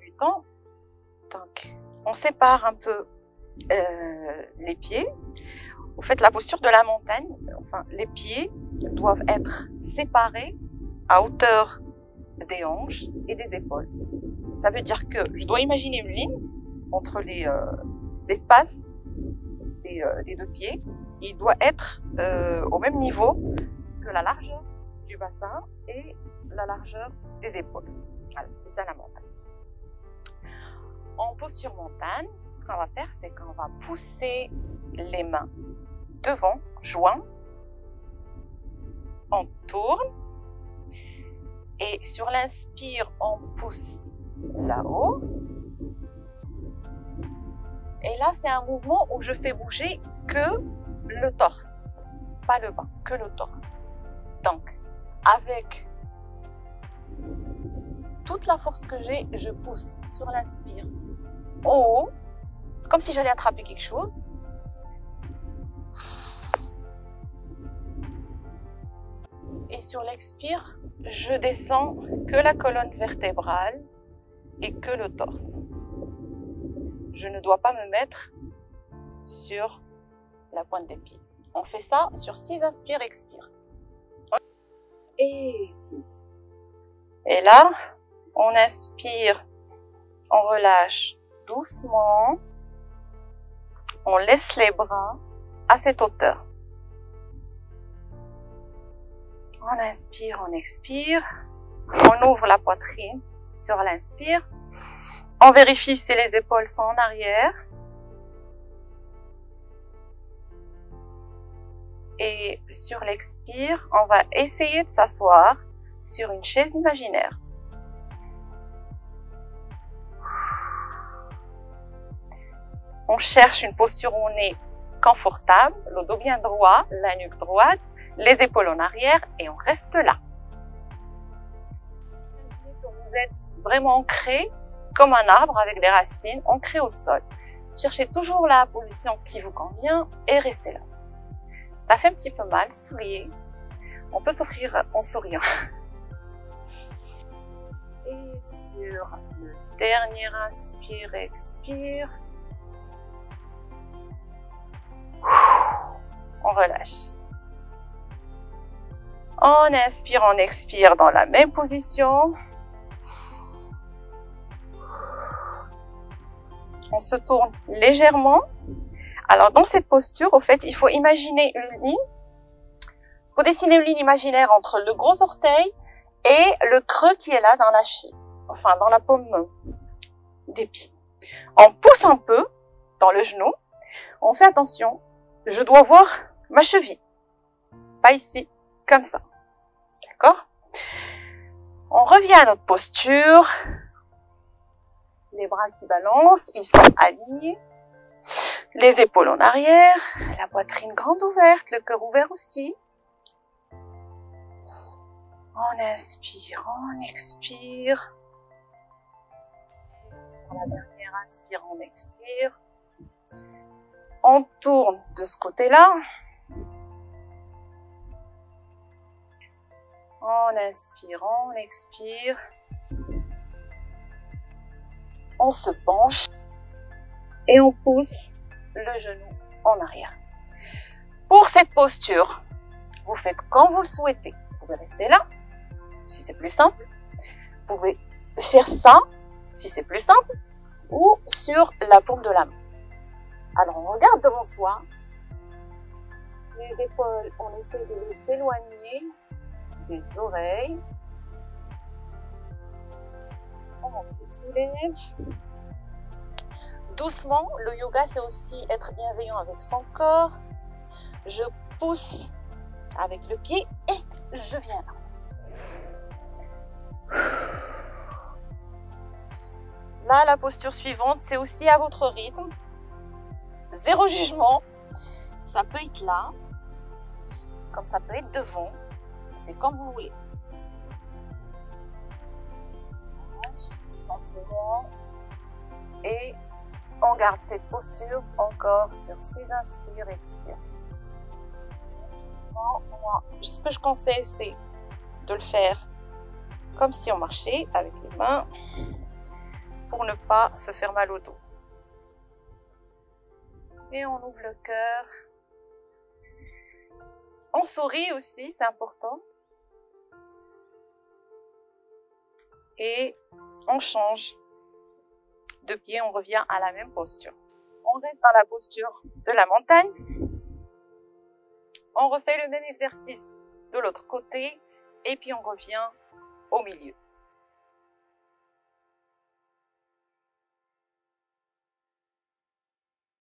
débutants. Donc, on sépare un peu les pieds. Vous faites la posture de la montagne. Enfin, les pieds doivent être séparés à hauteur des hanches et des épaules. Ça veut dire que je dois imaginer une ligne entre l'espace des deux pieds. Il doit être au même niveau que la largeur du bassin et la largeur des épaules. Voilà, c'est ça la montagne. En posture montagne, ce qu'on va faire, c'est qu'on va pousser les mains devant, joints. On tourne. Et sur l'inspire, on pousse là-haut. Et là, c'est un mouvement où je fais bouger que le torse, pas le bas, que le torse. Donc, avec toute la force que j'ai, je pousse sur l'inspire en haut, comme si j'allais attraper quelque chose. Et sur l'expire, je descends que la colonne vertébrale et que le torse. Je ne dois pas me mettre sur la pointe des pieds. On fait ça sur 6 inspire, expire. Et 6. Et là, on inspire, on relâche doucement. On laisse les bras à cette hauteur. On inspire, on expire. On ouvre la poitrine sur l'inspire. On vérifie si les épaules sont en arrière. Et sur l'expire, on va essayer de s'asseoir sur une chaise imaginaire. On cherche une posture où on est confortable, le dos bien droit, la nuque droite, les épaules en arrière et on reste là. Vous êtes vraiment ancré comme un arbre avec des racines ancrées au sol. Cherchez toujours la position qui vous convient et restez là. Ça fait un petit peu mal, souriez. On peut s'offrir en souriant. Et sur le dernier inspire, expire. On relâche. On inspire, on expire dans la même position. On se tourne légèrement. Alors, dans cette posture, au fait, il faut imaginer une ligne. Il faut dessiner une ligne imaginaire entre le gros orteil et le creux qui est là dans la cheville. Enfin, dans la paume des pieds. On pousse un peu dans le genou. On fait attention. Je dois voir ma cheville. Pas ici, comme ça. D'accord? On revient à notre posture. Les bras qui balancent, ils sont alignés. Les épaules en arrière, la poitrine grande ouverte, le cœur ouvert aussi. On inspire, on expire. Sur la dernière inspire, on expire. On tourne de ce côté-là. On inspire, on expire. On se penche et on pousse le genou en arrière. Pour cette posture, vous faites quand vous le souhaitez. Vous pouvez rester là, si c'est plus simple. Vous pouvez faire ça, si c'est plus simple, ou sur la paume de la main. Alors, on regarde devant soi. Les épaules, on essaie de les éloigner des oreilles. On se soulève. Doucement, le yoga, c'est aussi être bienveillant avec son corps. Je pousse avec le pied et je viens là. Là, la posture suivante, c'est aussi à votre rythme. Zéro jugement. Ça peut être là, comme ça peut être devant. C'est comme vous voulez. Gentiment. Et on garde cette posture encore sur 6 inspire, expire. Moi, ce que je conseille, c'est de le faire comme si on marchait avec les mains. pour ne pas se faire mal au dos. Et on ouvre le cœur. On sourit aussi, c'est important. Et on change de pied, on revient à la même posture. On reste dans la posture de la montagne. On refait le même exercice de l'autre côté et puis on revient au milieu.